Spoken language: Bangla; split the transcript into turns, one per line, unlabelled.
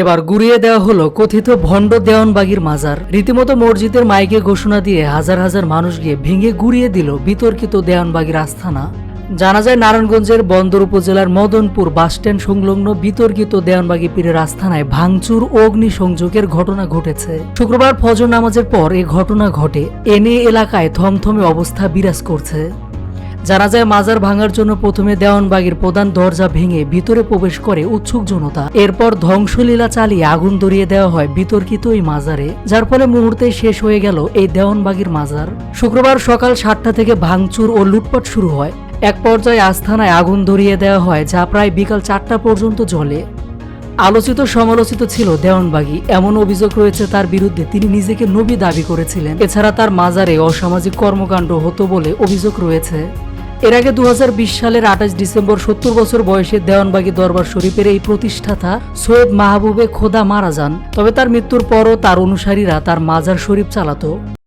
এবার গুড়িয়ে দেওয়া হলো কথিত ভণ্ড দেওয়ানবাগীর মাজার। রীতিমতো মসজিদের মাইকে ঘোষণা দিয়ে হাজার হাজার মানুষ গিয়ে ভেঙে গুড়িয়ে দিল বিতর্কিত দেওয়ানবাগীর আস্থানা। জানা যায় নারায়ণগঞ্জের বন্দর উপজেলার মদনপুর বাসস্ট্যান্ড সংলগ্ন বিতর্কিত দেওয়ানবাগী পীরের আস্থানায় ভাঙচুর ও অগ্নিসংযোগের ঘটনা ঘটেছে। শুক্রবার ফজর নামাজের পর এই ঘটনা ঘটে। এ নিয়ে এলাকায় থমথমে অবস্থা বিরাজ করছে। জানা যায় মাজার ভাঙার জন্য প্রথমে দেওয়ানবাগীর প্রধান দরজা ভেঙে ভিতরে প্রবেশ করে উৎসুক জনতা। এরপর ধ্বংসলীলা চালিয়ে আগুন ধরিয়ে দেওয়া হয় বিতর্কিত এই মাজারে, যার ফলে মুহূর্তে শেষ হয়ে গেল এই দেওয়ানবাগীর মাজার। শুক্রবার সকাল 7টা থেকে ভাঙচুর ও লুটপাট শুরু হয়। এক পর্যায়ে আস্থানায় আগুন ধরিয়ে দেওয়া হয়, যা প্রায় বিকাল 4টা পর্যন্ত জ্বলে। আলোচিত সমালোচিত ছিল দেওয়ানবাগী। এমন অভিযোগ রয়েছে তার বিরুদ্ধে, তিনি নিজেকে নবী দাবি করেছিলেন। এছাড়া তার মাজারে অসামাজিক কর্মকাণ্ড হতো বলে অভিযোগ রয়েছে। এর আগে 2020 সালের 28 ডিসেম্বর 70 বছর বয়সে দেওয়ানবাগী দরবার শরীফের এই প্রতিষ্ঠাতা সৈয়দ মাহবুবে খোদা মারা যান। তবে তার মৃত্যুর পরও তার অনুসারীরা তার মাজার শরীফ চালাতো।